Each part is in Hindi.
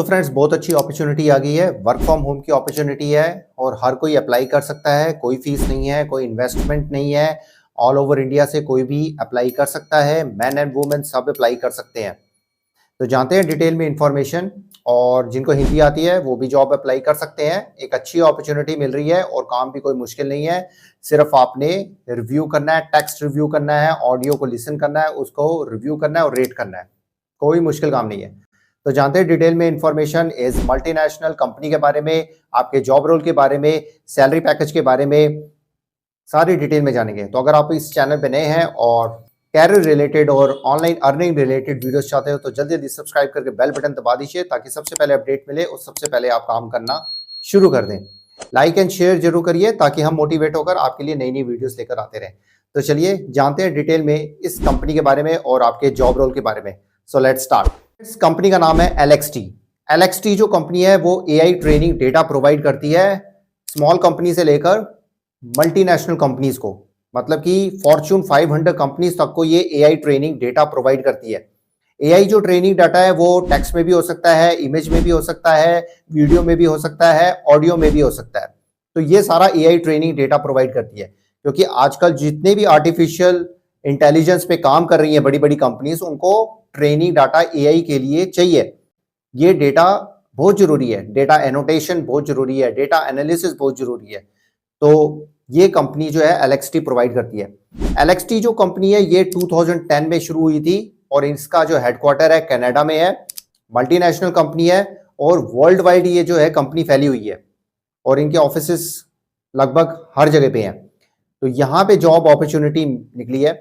सो फ्रेंड्स, बहुत अच्छी अपॉर्चुनिटी आ गई है। वर्क फ्रॉम होम की अपॉर्चुनिटी है और हर कोई अप्लाई कर सकता है। कोई फीस नहीं है, कोई इन्वेस्टमेंट नहीं है। ऑल ओवर इंडिया से कोई भी अप्लाई कर सकता है। मैन एंड वुमेन सब अप्लाई कर सकते हैं। तो जानते हैं डिटेल में इंफॉर्मेशन। और जिनको हिंदी आती है वो भी जॉब अप्लाई कर सकते हैं। एक अच्छी अपॉर्चुनिटी मिल रही है और काम भी कोई मुश्किल नहीं है। सिर्फ आपने रिव्यू करना है, टेक्स्ट रिव्यू करना है, ऑडियो को लिसन करना है, उसको रिव्यू करना है और रेट करना है। कोई मुश्किल काम नहीं है। तो जानते हैं डिटेल में इंफॉर्मेशन इस मल्टीनेशनल कंपनी के बारे में, आपके जॉब रोल के बारे में, सैलरी पैकेज के बारे में, सारी डिटेल में जानेंगे। तो अगर आप इस चैनल पे नए हैं और कैरियर रिलेटेड और ऑनलाइन अर्निंग रिलेटेड वीडियोस चाहते हो तो जल्दी जल्दी सब्सक्राइब करके बेल बटन दबा दीजिए ताकि सबसे पहले अपडेट मिले और सबसे पहले आप काम करना शुरू कर दें। लाइक एंड शेयर जरूर करिए ताकि हम मोटिवेट होकर आपके लिए नई नई वीडियोस लेकर आते रहें। तो चलिए जानते हैं डिटेल में इस कंपनी के बारे में और आपके जॉब रोल के बारे में। So let's start. इस कंपनी का नाम है LXT। LXT जो कंपनी है वो AI ट्रेनिंग डेटा प्रोवाइड करती है स्मॉल कंपनी से लेकर मल्टीनेशनल कंपनीज को। मतलब कि फॉर्च्यून 500 कंपनीज तक को ये AI ट्रेनिंग डेटा प्रोवाइड करती है। AI जो ट्रेनिंग डाटा है वो टेक्स्ट में भी हो सकता है, इमेज में भी हो सकता है, वीडियो में भी हो सकता है, ऑडियो में भी हो सकता है। तो ये सारा AI ट्रेनिंग डेटा प्रोवाइड करती है क्योंकि आजकल जितने भी आर्टिफिशियल इंटेलिजेंस पे काम कर रही है बड़ी बड़ी कंपनीज, उनको ट्रेनिंग डाटा AI के लिए चाहिए। ये डेटा बहुत जरूरी है, डेटा एनोटेशन बहुत जरूरी है, डेटा एनालिसिस बहुत जरूरी है। तो ये कंपनी जो है LXT प्रोवाइड करती है। LXT जो कंपनी है ये 2010 में शुरू हुई थी और इसका जो हेडक्वार्टर है कनाडा में है। मल्टीनेशनल कंपनी है और वर्ल्ड वाइड ये जो है कंपनी फैली हुई है और इनके ऑफिसेस लगभग हर जगह पे हैं। तो यहाँ पे जॉब अपॉर्चुनिटी निकली है।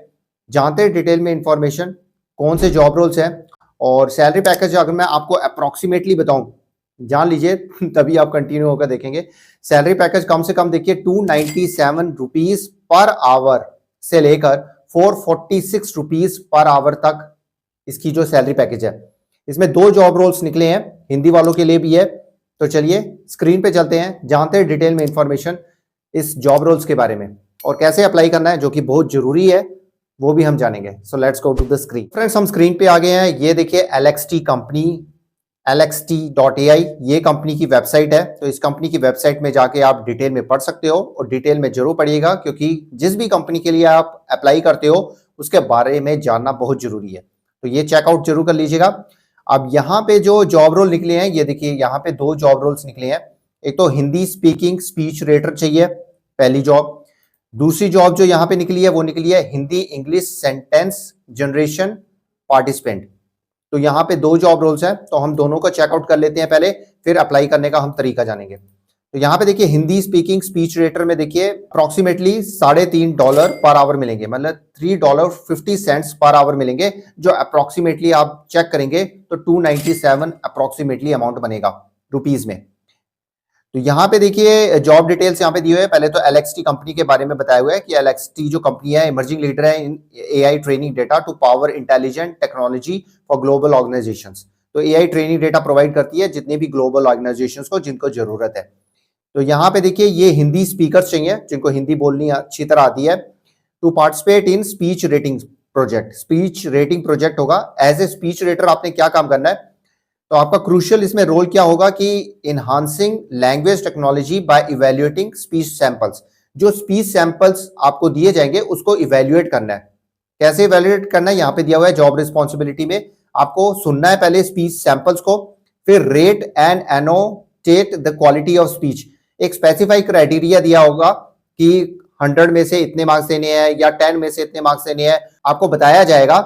जानते हैं डिटेल में इंफॉर्मेशन कौन से जॉब रोल्स हैं और सैलरी पैकेज अगर मैं आपको अप्रोक्सीमेटली बताऊं, जान लीजिए तभी आप कंटिन्यू होकर देखेंगे। सैलरी पैकेज कम से कम देखिए 297 रुपीज पर आवर से लेकर 446 रुपीज पर आवर तक इसकी जो सैलरी पैकेज है। इसमें 2 जॉब रोल्स निकले हैं, हिंदी वालों के लिए भी है। तो चलिए स्क्रीन पे चलते हैं, जानते हैं डिटेल में इंफॉर्मेशन इस जॉब रोल्स के बारे में और कैसे अप्लाई करना है, जो कि बहुत जरूरी है, वो भी हम जानेंगे। So let's go to the screen. Friends, हम स्क्रीन पे आ गए हैं। ये देखिए LXT कंपनी, LXT.ai ये कंपनी की वेबसाइट है। तो इस कंपनी की वेबसाइट में जाके आप डिटेल में पढ़ सकते हो और डिटेल में जरूर पढ़िएगा क्योंकि जिस भी कंपनी के लिए आप अप्लाई करते हो उसके बारे में जानना बहुत जरूरी है। तो ये चेकआउट जरूर कर लीजिएगा। अब यहाँ पे जो जॉब रोल निकले हैं, ये देखिए यहाँ पे 2 जॉब रोल्स निकले हैं। एक तो हिंदी स्पीकिंग स्पीच रेटर चाहिए, पहली जॉब। दूसरी जॉब जो यहाँ पे निकली है वो निकली है Hindi English sentence generation participant. तो यहाँ पे 2 जॉब रोल्स हैं, तो हम दोनों को चेकआउट कर लेते हैं पहले, फिर अप्लाई करने का हम तरीका जानेंगे। तो यहाँ पे देखिए हिंदी स्पीकिंग स्पीच रेटर में देखिए अप्रोक्सीमेटली $3.5 पर आवर मिलेंगे, मतलब $3.50 पर आवर मिलेंगे, जो अप्रोक्सीमेटली आप चेक करेंगे तो 297 अप्रोक्सीमेटली अमाउंट बनेगा रुपीज में। तो यहाँ पे देखिए जॉब डिटेल्स यहाँ पे दिए हुए हैं। पहले तो LXT कंपनी के बारे में बताया हुआ है कि LXT जो कंपनी है इमर्जिंग लीडर है in AI training data to power intelligent technology for global organisations. तो AI ट्रेनिंग डेटा प्रोवाइड करती है जितने भी ग्लोबल ऑर्गेनाइजेशंस को जिनको जरूरत है। तो यहाँ पे देखिए ये हिंदी स्पीकर्स चाहिए जिनको हिंदी बोलनी अच्छी तरह आती है। To participate in speech rating project, speech rating project होगा। एज ए स्पीच रेटर आपने क्या काम करना है, तो आपका क्रूशियल इसमें रोल क्या होगा कि enhancing language technology by evaluating speech samples. जो स्पीच सैंपल्स आपको दिए जाएंगे उसको इवैल्यूएट करना है। कैसे इवैल्यूएट करना है यहाँ पे दिया हुआ है जॉब रिस्पॉन्सिबिलिटी में। आपको सुनना है पहले स्पीच सैंपल्स को, फिर rate and annotate the quality of speech. एक स्पेसिफाइड क्राइटेरिया दिया होगा कि 100 में से इतने मार्क्स देने हैं या 10 में से इतने मार्क्स देने हैं। आपको बताया जाएगा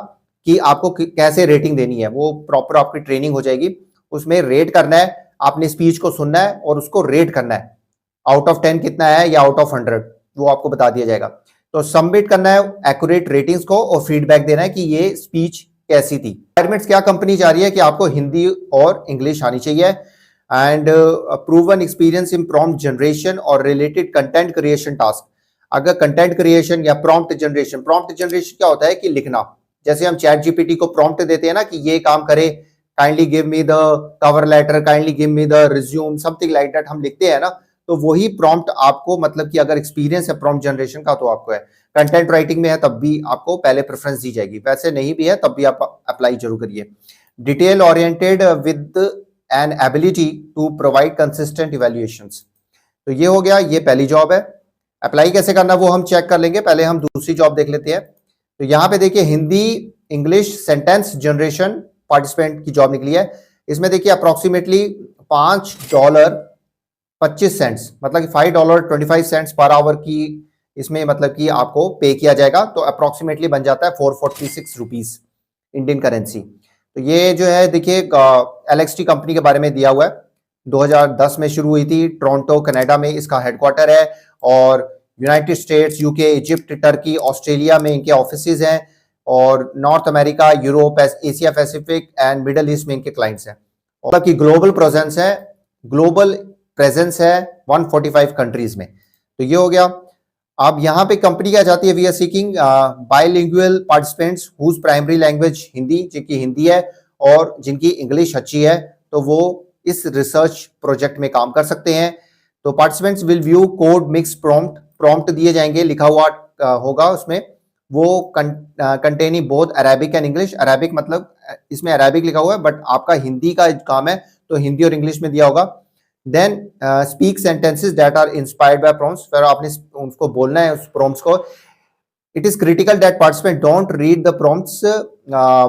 कि आपको कैसे रेटिंग देनी है, वो प्रॉपर आपकी ट्रेनिंग हो जाएगी। उसमें रेट करना है, आपने स्पीच को सुनना है और उसको रेट करना है। आउट ऑफ 10 कितना है या आउट ऑफ 100 वो आपको बता दिया जाएगा। तो सबमिट करना है एक्यूरेट रेटिंग्स को और फीडबैक देना है कि ये स्पीच कैसी थी। रिक्वायरमेंट्स क्या कंपनी चाह रही है कि आपको हिंदी और इंग्लिश आनी चाहिए and proven experience in prompt generation और रिलेटेड कंटेंट क्रिएशन टास्क। अगर कंटेंट क्रिएशन या प्रॉम्प्ट जनरेशन क्या होता है कि लिखना, जैसे हम चैट जीपीटी को प्रॉम्प्ट देते हैं ना कि ये काम करे, kindly give me the cover letter, kindly give me the resume, something like that हम लिखते हैं ना। तो वही प्रॉम्प्ट आपको, मतलब कि अगर एक्सपीरियंस है प्रॉम्प्ट जनरेशन का तो आपको है। कंटेंट राइटिंग में है तब भी आपको पहले प्रेफरेंस दी जाएगी, वैसे नहीं भी है तब भी आप अप्लाई जरूर करिए। Detail oriented with and ability to provide consistent evaluations. तो ये हो गया, ये पहली जॉब है। अप्लाई कैसे करना वो हम चेक कर लेंगे, पहले हम दूसरी जॉब देख लेते हैं। तो यहाँ पे देखिए Hindi English sentence generation participant की जॉब निकली है। इसमें देखिए अप्रोक्सीमेटली $5.25 मतलब कि $5.25 पर आवर की इसमें मतलब कि आपको पे किया जाएगा। तो अप्रोक्सीमेटली बन जाता है 446 रुपीज इंडियन करेंसी। तो ये जो है देखिए LXT कंपनी के बारे में दिया हुआ है। 2010 में शुरू हुई थी, टोरंटो कनाडा में इसका हेडक्वार्टर है और United states, UK, Egypt, Turkey, Australia में इनके ऑफिसेज हैं और north America, Europe, Asia Pacific and middle east में इनके क्लाइंट्स हैं। मतलब कि ग्लोबल प्रेजेंस है 145 कंट्रीज में। तो ये हो गया। अब यहाँ पे कंपनी क्या चाहती है, we are seeking bilingual participants whose primary language Hindi, जिनकी हिंदी है और जिनकी इंग्लिश अच्छी है, तो वो इस रिसर्च प्रोजेक्ट में काम कर सकते हैं। तो participants will view code mix prompt दिए जाएंगे, लिखा हुआ होगा उसमें, वो containing both Arabic and English. Arabic मतलब इसमें अरेबिक लिखा हुआ है बट आपका हिंदी का काम है तो हिंदी और इंग्लिश में दिया होगा। Then speak sentences that are inspired by prompts, फिर आपने उसको बोलना है उस प्रॉम्प्ट्स को। It is critical that participant don't read the prompts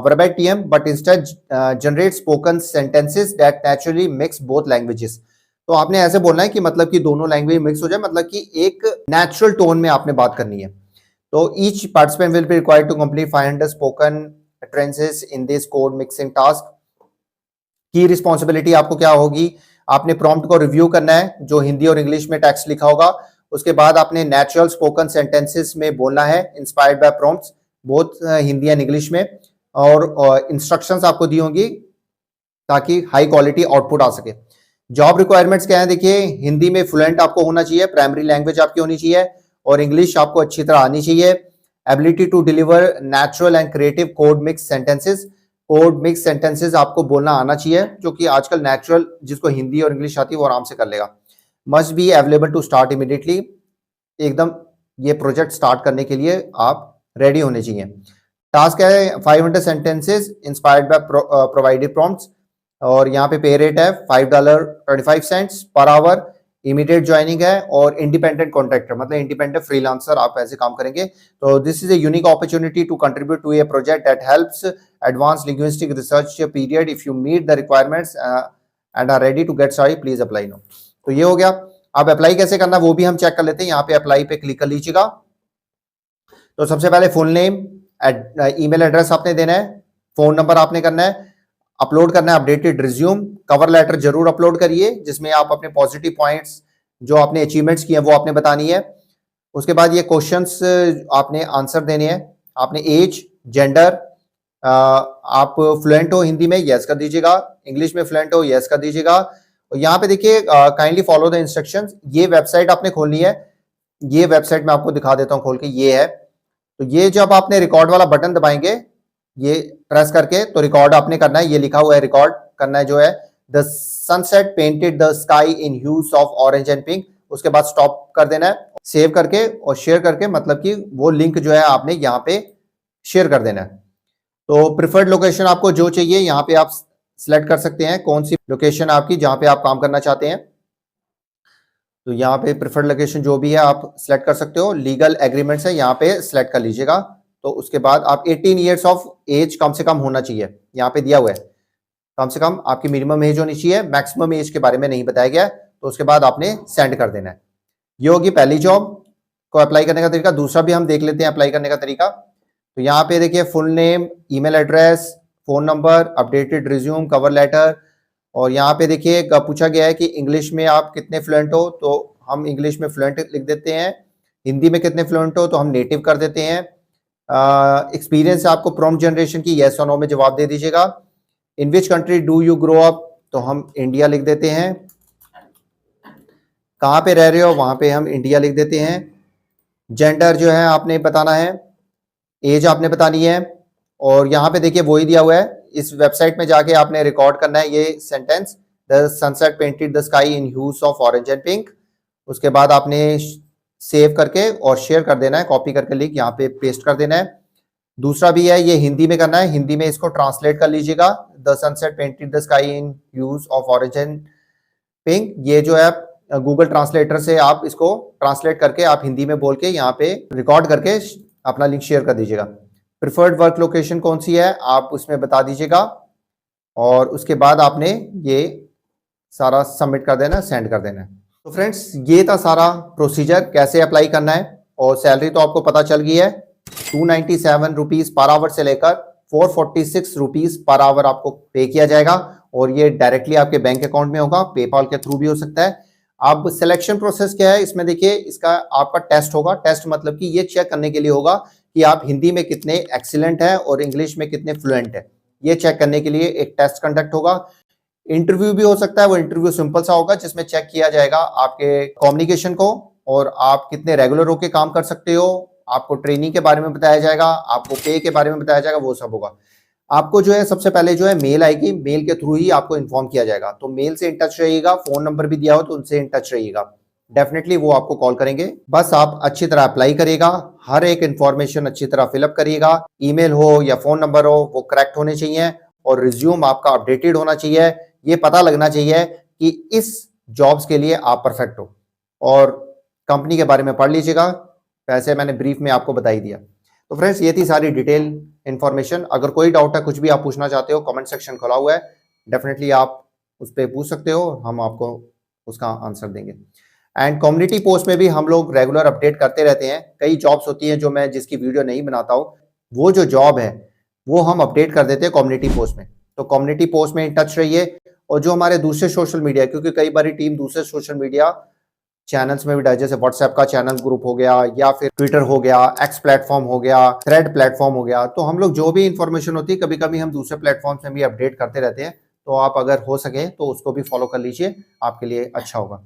verbatim but instead generate spoken sentences that naturally mix both languages। तो आपने ऐसे बोलना है कि मतलब कि दोनों लैंग्वेज मिक्स हो जाए, मतलब कि एक नेचुरल टोन में आपने बात करनी है। तो each participant will be required to complete 500 spoken utterances in this code mixing task. Key responsibility आपको क्या होगी, आपने प्रॉम्प्ट को रिव्यू करना है, जो हिंदी और इंग्लिश में टेक्स्ट लिखा होगा। उसके बाद आपने नेचुरल स्पोकन सेंटेंसेस में बोलना है inspired by prompts, both Hindi and English में, और इंस्ट्रक्शंस आपको दी होंगी ताकि हाई क्वालिटी आउटपुट आ सके। जॉब रिक्वायरमेंट्स क्या है, देखिए हिंदी में फ्लुएंट आपको होना चाहिए, प्राइमरी लैंग्वेज आपकी होनी चाहिए, और इंग्लिश आपको अच्छी तरह आनी चाहिए। Ability to deliver natural and creative code mix sentences आपको बोलना आना चाहिए, जो कि आजकल नेचुरल जिसको हिंदी और इंग्लिश आती है वो आराम से कर लेगा। Must be available to start immediately, एकदम ये प्रोजेक्ट स्टार्ट करने के लिए आप रेडी होने चाहिए। टास्क है 500 sentences inspired by provided prompts, और यहाँ पे पे रेट है $5.25 पर आवर। इमीडिएट ज्वाइनिंग है और इंडिपेंडेंट कॉन्ट्रैक्टर मतलब इंडिपेंडेंट फ्रीलांसर आप ऐसे काम करेंगे। तो this is a unique opportunity to contribute to a project that helps advance linguistic research period. If you meet the requirements and are ready to get started please apply now. तो ये हो गया। अब अप्लाई कैसे करना वो भी हम चेक कर लेते हैं। यहाँ पे अप्लाई पे क्लिक कर लीजिएगा। तो सबसे पहले फुल नेम, ईमेल एड्रेस आपने देना है, फोन नंबर आपने करना है, अपलोड करना है अपडेटेड रिज्यूम, कवर लेटर जरूर अपलोड करिए जिसमें आप अपने पॉजिटिव पॉइंट्स जो आपने अचीवमेंट्स किए हैं वो आपने बतानी है। उसके बाद ये क्वेश्चंस आपने आंसर देने हैं। आपने एज, जेंडर, आप फ्लुएंट हो हिंदी में यस कर दीजिएगा, इंग्लिश में फ्लुएंट हो यस कर दीजिएगा। और यहाँ पे देखिए काइंडली फॉलो द इंस्ट्रक्शंस। ये वेबसाइट आपने खोलनी है, ये वेबसाइट मैं आपको दिखा देता हूँ खोल के, ये है। तो ये जब आपने रिकॉर्ड वाला बटन दबाएंगे, ये प्रेस करके, तो रिकॉर्ड आपने करना है, ये लिखा हुआ है रिकॉर्ड करना है जो है the sunset painted the sky in huge of orange and pink. उसके बाद स्टॉप कर देना है, सेव करके और शेयर करके, मतलब कि वो लिंक जो है आपने यहाँ पे शेयर कर देना है। तो प्रिफर्ड लोकेशन आपको जो चाहिए यहाँ पे आप सिलेक्ट कर सकते हैं, कौन सी लोकेशन आपकी जहाँ पे आप काम करना चाहते हैं। तो यहाँ पे प्रिफर्ड लोकेशन जो भी है आप सिलेक्ट कर सकते हो। लीगल एग्रीमेंट्स है यहाँ पे सिलेक्ट कर लीजिएगा। तो उसके बाद आप 18 ईयर्स ऑफ एज कम से कम होना चाहिए, यहाँ पे दिया हुआ है कम से कम आपकी मिनिमम एज होनी चाहिए, मैक्सिमम एज के बारे में नहीं बताया गया। तो उसके बाद आपने सेंड कर देना है। ये होगी पहली जॉब को अप्लाई करने का तरीका। दूसरा भी हम देख लेते हैं अप्लाई करने का तरीका। तो यहाँ पे देखिए full name, email address, phone number, updated resume, cover letter, और यहाँ पे देखिए पूछा गया है कि इंग्लिश में आप कितने फ्लुएंट हो, तो हम इंग्लिश में फ्लुएंट लिख देते हैं। हिंदी में कितने फ्लुएंट हो तो हम नेटिव कर देते हैं। एक्सपीरियंस आपको प्रॉम्प्ट जनरेशन की येस और नो में जवाब दे दीजिएगा। In which country do you grow up, तो हम इंडिया लिख देते हैं। कहाँ पे रह रहे हो वहां पे हम इंडिया लिख देते हैं। जेंडर जो है आपने बताना है, एज आपने बतानी है, और यहाँ पे देखिए वही दिया हुआ है। इस वेबसाइट में जाके आपने रिकॉर्ड करना है ये sentence, the sunset painted the sky in huge of orange and pink. उसके बाद आपने सेव करके और शेयर कर देना है, कॉपी करके लिंक यहाँ पे पेस्ट कर देना है। दूसरा भी है, ये हिंदी में करना है, हिंदी में इसको ट्रांसलेट कर लीजिएगा। The sunset painted the sky in huge of orange and pink, ये जो है गूगल ट्रांसलेटर से आप इसको ट्रांसलेट करके आप हिंदी में बोल के यहाँ पे रिकॉर्ड करके अपना लिंक शेयर कर दीजिएगा। प्रिफर्ड वर्क लोकेशन कौन सी है आप उसमें बता दीजिएगा, और उसके बाद आपने ये सारा सबमिट कर देना, सेंड कर देना है। तो फ्रेंड्स ये था सारा प्रोसीजर कैसे अप्लाई करना है, और सैलरी तो आपको पता चल गई है, 297 रुपीज पर आवर से लेकर 446 रुपीज पर आवर आपको पे किया जाएगा, और ये डायरेक्टली आपके बैंक अकाउंट में होगा, पेपाल के थ्रू भी हो सकता है। अब सिलेक्शन प्रोसेस क्या है इसमें देखिए, इसका आपका टेस्ट होगा। टेस्ट मतलब कि ये चेक करने के लिए होगा कि आप हिंदी में कितने एक्सीलेंट हैं और इंग्लिश में कितने फ्लुएंट है। ये चेक करने के लिए एक टेस्ट कंडक्ट होगा। इंटरव्यू भी हो सकता है, वो इंटरव्यू सिंपल सा होगा जिसमें चेक किया जाएगा आपके कम्युनिकेशन को, और आप कितने रेगुलर होकर काम कर सकते हो। आपको ट्रेनिंग के बारे में बताया जाएगा, आपको पे के बारे में बताया जाएगा, वो सब होगा। आपको जो है सबसे पहले जो है मेल आएगी, मेल के थ्रू ही आपको इन्फॉर्म किया जाएगा। तो मेल से इन टच रहिएगा, फोन नंबर भी दिया हो तो उनसे इन टच रहिएगा, डेफिनेटली वो आपको कॉल करेंगे। बस आप अच्छी तरह अप्लाई करिएगा, हर एक इंफॉर्मेशन अच्छी तरह फिलअप करिएगा। ईमेल हो या फोन नंबर हो वो करेक्ट होने चाहिए, और रिज्यूम आपका अपडेटेड होना चाहिए। ये पता लगना चाहिए कि इस जॉब्स के लिए आप परफेक्ट हो। और कंपनी के बारे में पढ़ लीजिएगा, वैसे मैंने ब्रीफ में आपको बता ही दिया। तो फ्रेंड्स ये थी सारी डिटेल इन्फॉर्मेशन। अगर कोई डाउट है, कुछ भी आप पूछना चाहते हो, कमेंट सेक्शन खुला हुआ है, डेफिनेटली आप उस पर पूछ सकते हो, हम आपको उसका आंसर देंगे। एंड कम्युनिटी पोस्ट में भी हम लोग रेगुलर अपडेट करते रहते हैं। कई जॉब्स होती हैं जो मैं जिसकी वीडियो नहीं बनाता हूँ, वो जो जॉब है वो हम अपडेट कर देते हैं कम्युनिटी पोस्ट में। तो कम्युनिटी पोस्ट में इन टच रहिए, और जो हमारे दूसरे सोशल मीडिया, क्योंकि कई बार टीम दूसरे सोशल मीडिया चैनल्स में भी डाल, जैसे व्हाट्सएप का चैनल ग्रुप हो गया, या फिर ट्विटर हो गया, एक्स प्लेटफॉर्म हो गया, थ्रेड प्लेटफॉर्म हो गया, तो हम लोग जो भी इंफॉर्मेशन होती है कभी कभी हम दूसरे प्लेटफॉर्म में भी अपडेट करते रहते हैं। तो आप अगर हो सके तो उसको भी फॉलो कर लीजिए, आपके लिए अच्छा होगा।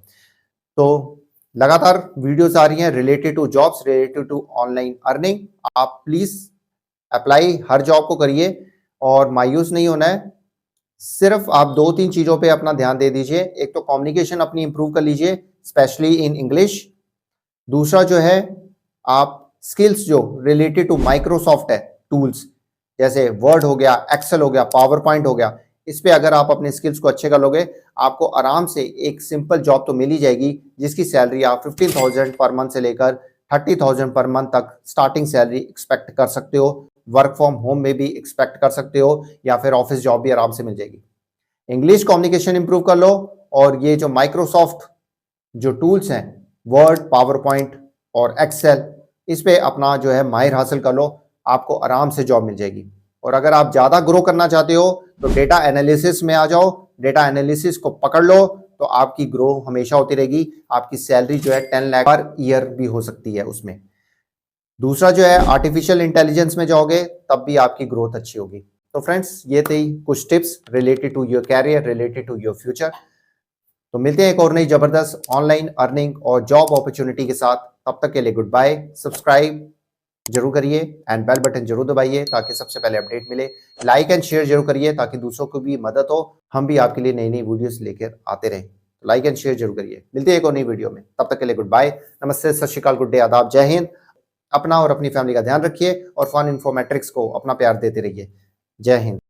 तो लगातार वीडियोस आ रही हैं related to jobs, related to online earning. आप प्लीज अप्लाई हर जॉब को करिए, और मायूस नहीं होना है। सिर्फ आप 2-3 चीजों पे अपना ध्यान दे दीजिए। एक तो कम्युनिकेशन अपनी इंप्रूव कर लीजिए, स्पेशली इन इंग्लिश। दूसरा जो है, आप स्किल्स जो रिलेटेड टू माइक्रोसॉफ्ट है, टूल्स जैसे वर्ड हो गया, एक्सेल हो गया, पावर पॉइंट हो गया, इस पे अगर आप अपने स्किल्स को अच्छे कर लोगे, आपको आराम से एक सिंपल जॉब तो मिल ही जाएगी, जिसकी सैलरी आप 15,000 पर मंथ से लेकर 30,000 पर मंथ तक स्टार्टिंग सैलरी एक्सपेक्ट कर सकते हो। वर्क फ्रॉम होम में भी एक्सपेक्ट कर सकते हो, या फिर ऑफिस जॉब भी आराम से मिल जाएगी। इंग्लिश कम्युनिकेशन इंप्रूव कर लो, और ये जो माइक्रोसॉफ्ट जो टूल्स हैं, वर्ड, पावर पॉइंट और एक्सेल, इस पे अपना जो है माहिर हासिल कर लो, आपको आराम से जॉब मिल जाएगी। और अगर आप ज्यादा ग्रो करना चाहते हो तो डेटा एनालिसिस में आ जाओ, डेटा एनालिसिस को पकड़ लो, तो आपकी ग्रो हमेशा होती रहेगी। आपकी सैलरी जो है 10 लाख पर ईयर भी हो सकती है उसमें। दूसरा जो है, आर्टिफिशियल इंटेलिजेंस में जाओगे तब भी आपकी ग्रोथ अच्छी होगी। तो फ्रेंड्स ये थी कुछ tips related to your career, related to your future. तो मिलते हैं एक और नई जबरदस्त ऑनलाइन अर्निंग और जॉब अपॉर्चुनिटी के साथ। तब तक के लिए गुड बाय। सब्सक्राइब जरूर करिए एंड बेल बटन जरूर दबाइए ताकि सबसे पहले अपडेट मिले। लाइक एंड शेयर जरूर करिए ताकि दूसरों को भी मदद हो, हम भी आपके लिए नई नई वीडियोस लेकर आते रहें। तो लाइक एंड शेयर जरूर करिए। मिलते हैं एक और नई वीडियो में, तब तक के लिए गुड बाय, नमस्ते, सत श्री अकाल, गुड डे, आदाब, जय हिंद। अपना और अपनी फैमिली का ध्यान रखिए, और फन इन्फॉर्मेट्रिक्स को अपना प्यार देते रहिए। जय हिंद।